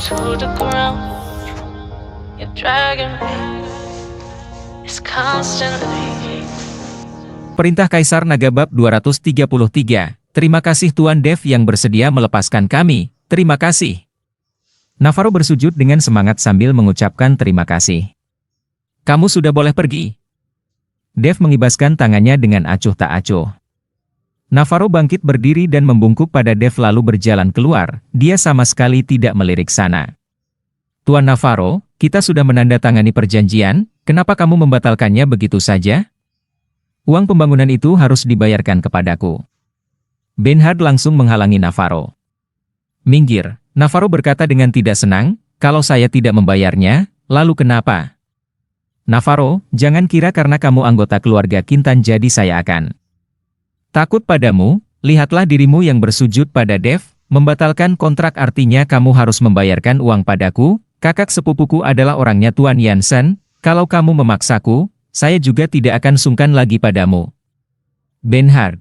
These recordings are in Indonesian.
to the ground. You're dragging me. It's constantly. Perintah Kaisar Naga bab 233. Terima kasih Tuan Dev yang bersedia melepaskan kami. Terima kasih. Navarro bersujud dengan semangat sambil mengucapkan terima kasih. Kamu sudah boleh pergi. Dev mengibaskan tangannya dengan acuh tak acuh. Navarro bangkit berdiri dan membungkuk pada Dev lalu berjalan keluar. Dia sama sekali tidak melirik sana. Tuan Navarro, kita sudah menandatangani perjanjian, kenapa kamu membatalkannya begitu saja? Uang pembangunan itu harus dibayarkan kepadaku. Bernhard langsung menghalangi Navarro. Minggir, Navarro berkata dengan tidak senang, kalau saya tidak membayarnya, lalu kenapa? Navarro, jangan kira karena kamu anggota keluarga Kintan jadi saya akan takut padamu. Lihatlah dirimu yang bersujud pada Dev, membatalkan kontrak artinya kamu harus membayarkan uang padaku. Kakak sepupuku adalah orangnya Tuan Jansen, kalau kamu memaksaku, saya juga tidak akan sungkan lagi padamu. Bernhard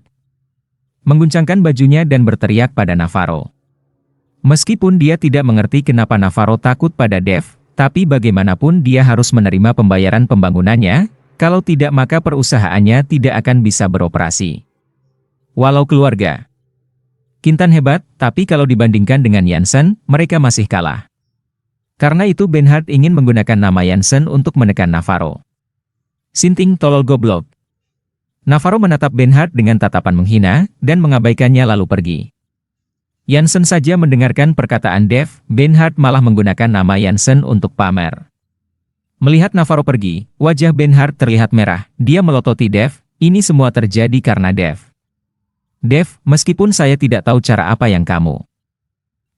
mengguncangkan bajunya dan berteriak pada Navarro. Meskipun dia tidak mengerti kenapa Navarro takut pada Dev, tapi bagaimanapun dia harus menerima pembayaran pembangunannya, kalau tidak maka perusahaannya tidak akan bisa beroperasi. Walau keluarga Kintan hebat, tapi kalau dibandingkan dengan Jansen, mereka masih kalah. Karena itu Bernhard ingin menggunakan nama Jansen untuk menekan Navarro. Sinting tolol goblok. Navarro menatap Bernhard dengan tatapan menghina, dan mengabaikannya lalu pergi. Jansen saja mendengarkan perkataan Dev, Bernhard malah menggunakan nama Jansen untuk pamer. Melihat Navarro pergi, wajah Bernhard terlihat merah, dia melototi Dev, ini semua terjadi karena Dev. Dev, meskipun saya tidak tahu cara apa yang kamu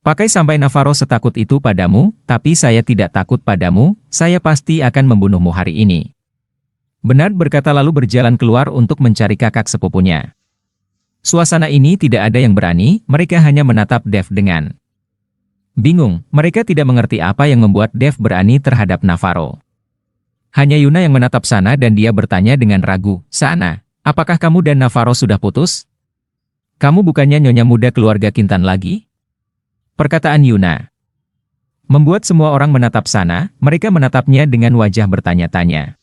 pakai sampai Navarro setakut itu padamu, tapi saya tidak takut padamu, saya pasti akan membunuhmu hari ini. Bernhard berkata lalu berjalan keluar untuk mencari kakak sepupunya. Suasana ini tidak ada yang berani, mereka hanya menatap Dev dengan bingung, mereka tidak mengerti apa yang membuat Dev berani terhadap Navarro. Hanya Yuna yang menatap sana dan dia bertanya dengan ragu, Sana, apakah kamu dan Navarro sudah putus? Kamu bukannya nyonya muda keluarga Kintan lagi? Perkataan Yuna membuat semua orang menatap sana, mereka menatapnya dengan wajah bertanya-tanya.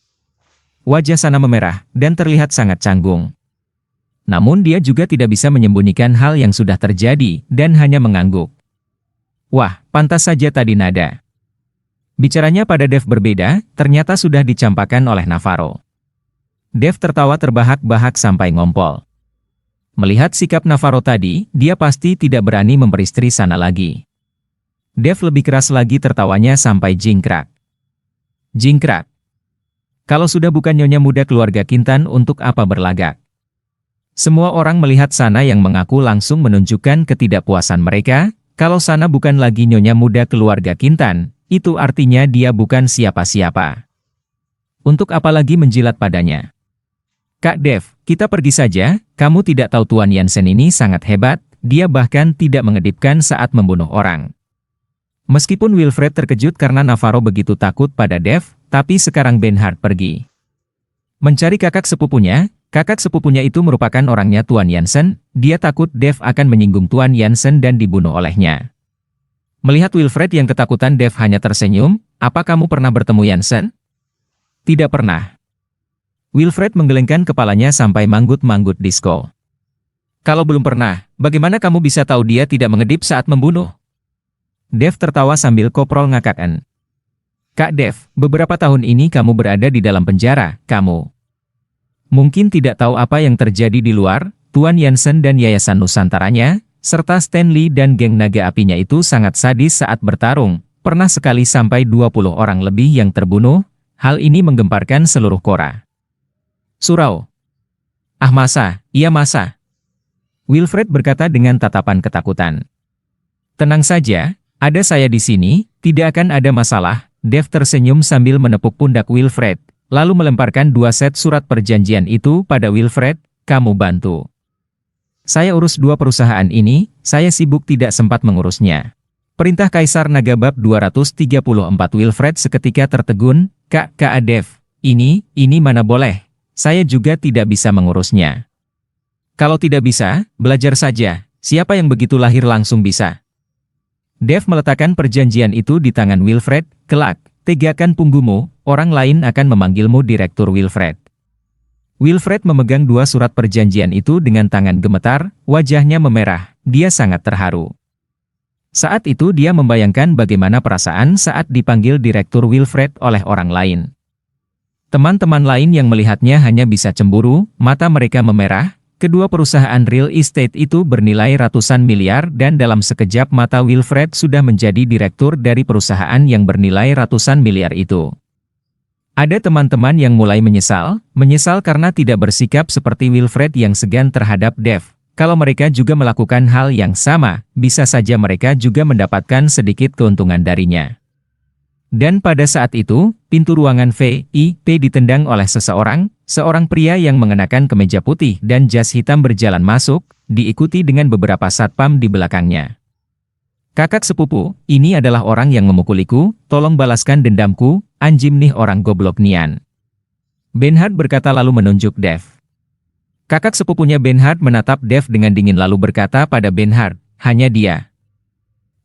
Wajah Sana memerah, dan terlihat sangat canggung. Namun dia juga tidak bisa menyembunyikan hal yang sudah terjadi, dan hanya mengangguk. Wah, pantas saja tadi nada bicaranya pada Dev berbeda, ternyata sudah dicampakkan oleh Navarro. Dev tertawa terbahak-bahak sampai ngompol. Melihat sikap Navarro tadi, dia pasti tidak berani memperistri Sana lagi. Dev lebih keras lagi tertawanya sampai jingkrak. Jingkrak. Kalau sudah bukan nyonya muda keluarga Kintan untuk apa berlagak? Semua orang melihat Sana yang mengaku langsung menunjukkan ketidakpuasan mereka, kalau Sana bukan lagi nyonya muda keluarga Kintan, itu artinya dia bukan siapa-siapa. Untuk apa lagi menjilat padanya? Kak Dev, kita pergi saja, kamu tidak tahu Tuan Jansen ini sangat hebat, dia bahkan tidak mengedipkan saat membunuh orang. Meskipun Wilfred terkejut karena Navarro begitu takut pada Dev, tapi sekarang Bernhard pergi mencari kakak sepupunya itu merupakan orangnya Tuan Jansen, dia takut Dev akan menyinggung Tuan Jansen dan dibunuh olehnya. Melihat Wilfred yang ketakutan Dev hanya tersenyum, apa kamu pernah bertemu Jansen? Tidak pernah. Wilfred menggelengkan kepalanya sampai manggut-manggut disco. Kalau belum pernah, bagaimana kamu bisa tahu dia tidak mengedip saat membunuh? Dev tertawa sambil koprol ngakakan. Kak Dev, beberapa tahun ini kamu berada di dalam penjara, kamu mungkin tidak tahu apa yang terjadi di luar, Tuan Jansen dan Yayasan Nusantaranya, serta Stanley dan geng naga apinya itu sangat sadis saat bertarung, pernah sekali sampai 20 orang lebih yang terbunuh, hal ini menggemparkan seluruh Kora. Surau. Ah masa, iya masa. Wilfred berkata dengan tatapan ketakutan. Tenang saja, ada saya di sini, tidak akan ada masalah. Dev tersenyum sambil menepuk pundak Wilfred, lalu melemparkan 2 set surat perjanjian itu pada Wilfred, kamu bantu. Saya urus 2 perusahaan ini, saya sibuk tidak sempat mengurusnya. Perintah Kaisar Naga bab 234 Wilfred seketika tertegun, Kak Dev, ini mana boleh. Saya juga tidak bisa mengurusnya. Kalau tidak bisa, belajar saja. Siapa yang begitu lahir langsung bisa? Dev meletakkan perjanjian itu di tangan Wilfred. Kelak, tegakkan punggungmu, orang lain akan memanggilmu Direktur Wilfred. Wilfred memegang dua surat perjanjian itu dengan tangan gemetar, wajahnya memerah, dia sangat terharu. Saat itu dia membayangkan bagaimana perasaan saat dipanggil Direktur Wilfred oleh orang lain. Teman-teman lain yang melihatnya hanya bisa cemburu, mata mereka memerah. Kedua perusahaan real estate itu bernilai ratusan miliar dan dalam sekejap mata Wilfred sudah menjadi direktur dari perusahaan yang bernilai ratusan miliar itu. Ada teman-teman yang mulai menyesal karena tidak bersikap seperti Wilfred yang segan terhadap Dev. Kalau mereka juga melakukan hal yang sama, bisa saja mereka juga mendapatkan sedikit keuntungan darinya. Dan pada saat itu, pintu ruangan VIP ditendang oleh seorang pria yang mengenakan kemeja putih dan jas hitam berjalan masuk, diikuti dengan beberapa satpam di belakangnya. Kakak sepupu, ini adalah orang yang memukuliku, tolong balaskan dendamku, anjim nih orang goblok nian. Bernhard berkata lalu menunjuk Dev. Kakak sepupunya Bernhard menatap Dev dengan dingin lalu berkata pada Bernhard, hanya dia.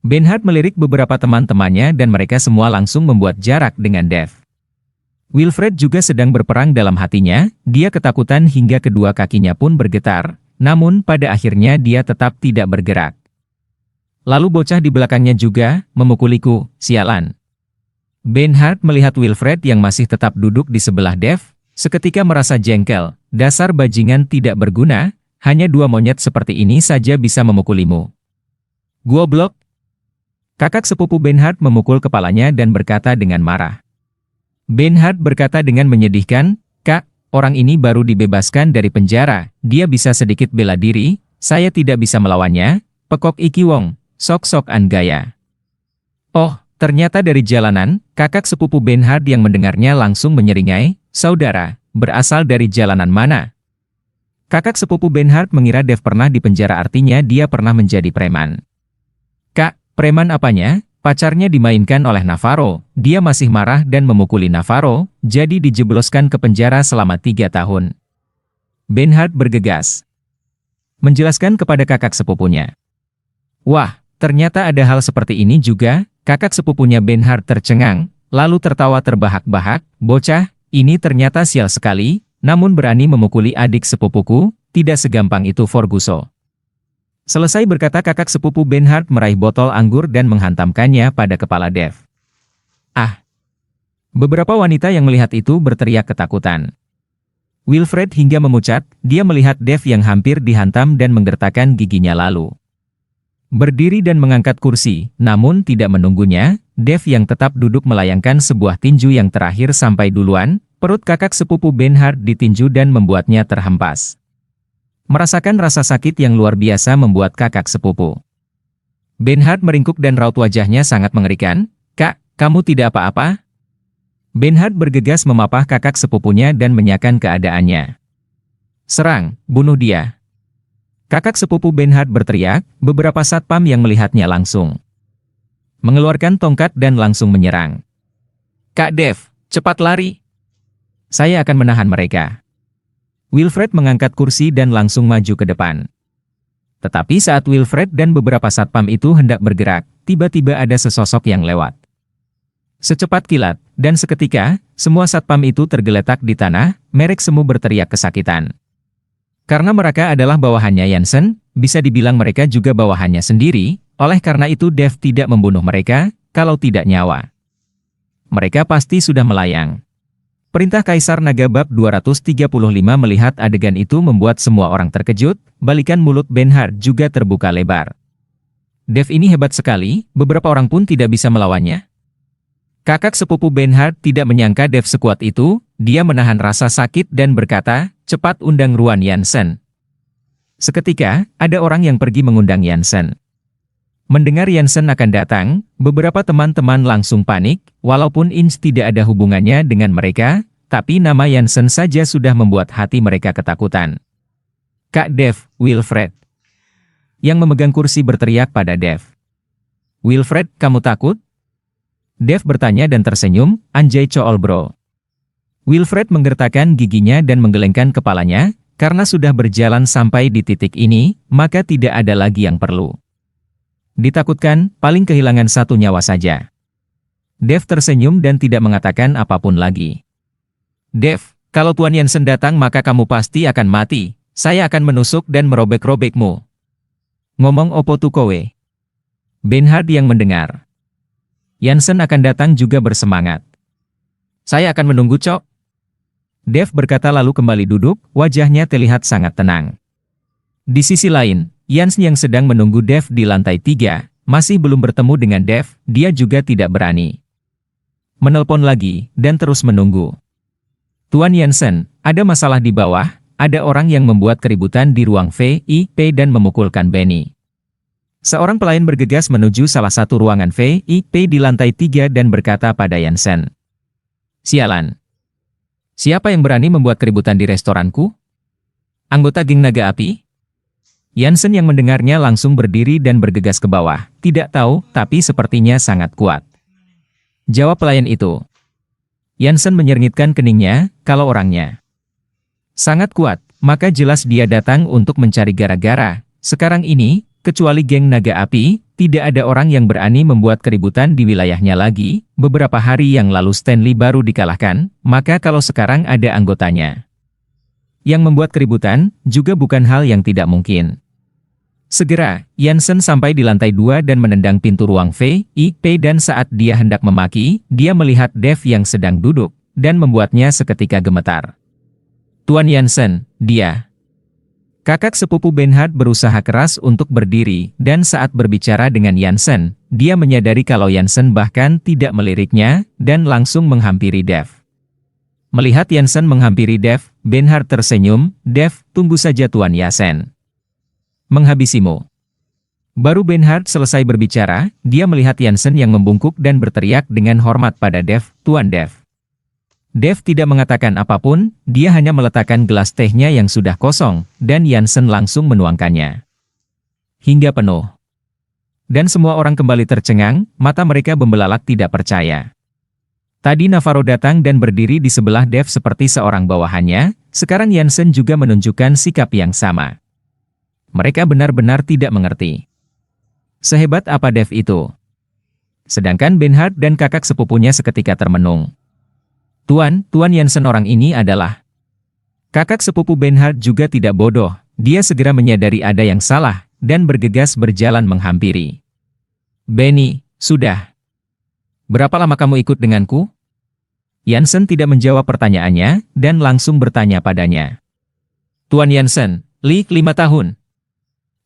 Bernhard melirik beberapa teman-temannya dan mereka semua langsung membuat jarak dengan Dev. Wilfred juga sedang berperang dalam hatinya, dia ketakutan hingga kedua kakinya pun bergetar, namun pada akhirnya dia tetap tidak bergerak. Lalu bocah di belakangnya juga, memukuliku, sialan. Bernhard melihat Wilfred yang masih tetap duduk di sebelah Dev, seketika merasa jengkel, dasar bajingan tidak berguna, hanya dua monyet seperti ini saja bisa memukulimu. Goblok. Kakak sepupu Bernhard memukul kepalanya dan berkata dengan marah. Bernhard berkata dengan menyedihkan, Kak, orang ini baru dibebaskan dari penjara, dia bisa sedikit bela diri, saya tidak bisa melawannya, pekok iki wong. Sok-sokan gaya. Oh, ternyata dari jalanan, kakak sepupu Bernhard yang mendengarnya langsung menyeringai, saudara, berasal dari jalanan mana? Kakak sepupu Bernhard mengira Dev pernah di penjara artinya dia pernah menjadi preman. Kak, preman apanya? Pacarnya dimainkan oleh Navarro, dia masih marah dan memukuli Navarro, jadi dijebloskan ke penjara selama 3 tahun. Bernhard bergegas. Menjelaskan kepada kakak sepupunya. Wah, ternyata ada hal seperti ini juga, kakak sepupunya Bernhard tercengang, lalu tertawa terbahak-bahak, bocah, ini ternyata sial sekali, namun berani memukuli adik sepupuku, tidak segampang itu Forguso. Selesai berkata kakak sepupu Bernhard meraih botol anggur dan menghantamkannya pada kepala Dev. Ah! Beberapa wanita yang melihat itu berteriak ketakutan. Wilfred hingga memucat, dia melihat Dev yang hampir dihantam dan menggertakkan giginya lalu. Berdiri dan mengangkat kursi, namun tidak menunggunya, Dev yang tetap duduk melayangkan sebuah tinju yang terakhir sampai duluan, perut kakak sepupu Bernhard ditinju dan membuatnya terhempas. Merasakan rasa sakit yang luar biasa membuat kakak sepupu. Bernhard meringkuk dan raut wajahnya sangat mengerikan, Kak, kamu tidak apa-apa? Bernhard bergegas memapah kakak sepupunya dan menyakan keadaannya. Serang, bunuh dia. Kakak sepupu Bernhard berteriak, beberapa satpam yang melihatnya langsung mengeluarkan tongkat dan langsung menyerang. Kak Dev, cepat lari. Saya akan menahan mereka. Wilfred mengangkat kursi dan langsung maju ke depan. Tetapi saat Wilfred dan beberapa satpam itu hendak bergerak, tiba-tiba ada sesosok yang lewat. Secepat kilat, dan seketika, semua satpam itu tergeletak di tanah, mereka semua berteriak kesakitan. Karena mereka adalah bawahannya Jansen, bisa dibilang mereka juga bawahannya sendiri, oleh karena itu Dev tidak membunuh mereka, kalau tidak nyawa. Mereka pasti sudah melayang. Perintah Kaisar Naga bab 235 melihat adegan itu membuat semua orang terkejut, balikan mulut Bernhard juga terbuka lebar. Dev ini hebat sekali, beberapa orang pun tidak bisa melawannya. Kakak sepupu Bernhard tidak menyangka Dev sekuat itu, dia menahan rasa sakit dan berkata, cepat undang Ruan Jansen. Seketika, ada orang yang pergi mengundang Jansen. Mendengar Jansen akan datang, beberapa teman-teman langsung panik, walaupun Inch tidak ada hubungannya dengan mereka, tapi nama Jansen saja sudah membuat hati mereka ketakutan. Kak Dev, Wilfred. Yang memegang kursi berteriak pada Dev. Wilfred, kamu takut? Dev bertanya dan tersenyum, anjay cool bro. Wilfred menggertakkan giginya dan menggelengkan kepalanya, karena sudah berjalan sampai di titik ini, maka tidak ada lagi yang perlu. Ditakutkan, paling kehilangan satu nyawa saja. Dev tersenyum dan tidak mengatakan apapun lagi. Dev, kalau Tuan Yansen datang maka kamu pasti akan mati. Saya akan menusuk dan merobek-robekmu. Ngomong opo tu kowe? Bernhard yang mendengar. Yansen akan datang juga bersemangat. Saya akan menunggu, Cok. Dev berkata lalu kembali duduk, wajahnya terlihat sangat tenang. Di sisi lain, Jans yang sedang menunggu Dev di lantai 3, masih belum bertemu dengan Dev, dia juga tidak berani menelpon lagi, dan terus menunggu. Tuan Yansen, ada masalah di bawah, ada orang yang membuat keributan di ruang VIP dan memukulkan Benny. Seorang pelayan bergegas menuju salah satu ruangan VIP di lantai 3 dan berkata pada Yansen. Sialan. Siapa yang berani membuat keributan di restoranku? Anggota geng naga api? Yansen yang mendengarnya langsung berdiri dan bergegas ke bawah. Tidak tahu, tapi sepertinya sangat kuat. Jawab pelayan itu. Yansen menyeringgitkan keningnya, kalau orangnya sangat kuat, maka jelas dia datang untuk mencari gara-gara. Sekarang ini, kecuali geng naga api, tidak ada orang yang berani membuat keributan di wilayahnya lagi. Beberapa hari yang lalu Stanley baru dikalahkan, maka kalau sekarang ada anggotanya yang membuat keributan, juga bukan hal yang tidak mungkin. Segera, Yansen sampai di lantai 2 dan menendang pintu ruang VIP dan saat dia hendak memaki, dia melihat Dev yang sedang duduk, dan membuatnya seketika gemetar. Tuan Yansen, dia. Kakak sepupu Bernhard berusaha keras untuk berdiri, dan saat berbicara dengan Yansen, dia menyadari kalau Yansen bahkan tidak meliriknya, dan langsung menghampiri Dev. Melihat Yansen menghampiri Dev, Bernhard tersenyum, Dev, tunggu saja Tuan Yansen. Menghabisimu. Baru Bernhard selesai berbicara, dia melihat Yansen yang membungkuk dan berteriak dengan hormat pada Dev, Tuan Dev. Dev tidak mengatakan apapun, dia hanya meletakkan gelas tehnya yang sudah kosong, dan Yansen langsung menuangkannya hingga penuh. Dan semua orang kembali tercengang, mata mereka membelalak tidak percaya. Tadi Navarro datang dan berdiri di sebelah Dev seperti seorang bawahannya, sekarang Yansen juga menunjukkan sikap yang sama. Mereka benar-benar tidak mengerti. Sehebat apa Dev itu? Sedangkan Bernhard dan kakak sepupunya seketika termenung. Tuan Yansen orang ini adalah... Kakak sepupu Bernhard juga tidak bodoh, dia segera menyadari ada yang salah, dan bergegas berjalan menghampiri. Benny, sudah. Berapa lama kamu ikut denganku? Yansen tidak menjawab pertanyaannya, dan langsung bertanya padanya. Tuan Yansen, 5 tahun.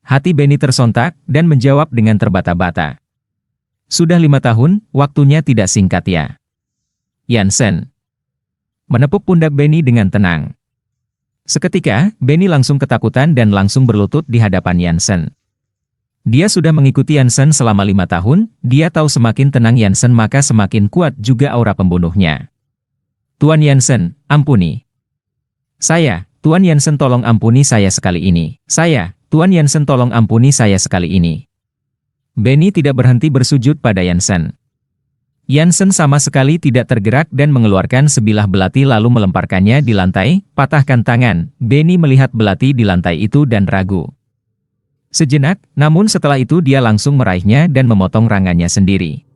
Hati Benny tersontak, dan menjawab dengan terbata-bata. Sudah 5 tahun, waktunya tidak singkat ya. Yansen menepuk pundak Benny dengan tenang. Seketika, Benny langsung ketakutan dan langsung berlutut di hadapan Yansen. Dia sudah mengikuti Yansen selama 5 tahun, dia tahu semakin tenang Yansen maka semakin kuat juga aura pembunuhnya. Tuan Yansen, ampuni. Saya, Tuan Yansen tolong ampuni saya sekali ini. Tuan Yansen tolong ampuni saya sekali ini. Benny tidak berhenti bersujud pada Yansen. Yansen sama sekali tidak tergerak dan mengeluarkan sebilah belati lalu melemparkannya di lantai, patahkan tangan. Benny melihat belati di lantai itu dan ragu sejenak, namun setelah itu dia langsung meraihnya dan memotong rangannya sendiri.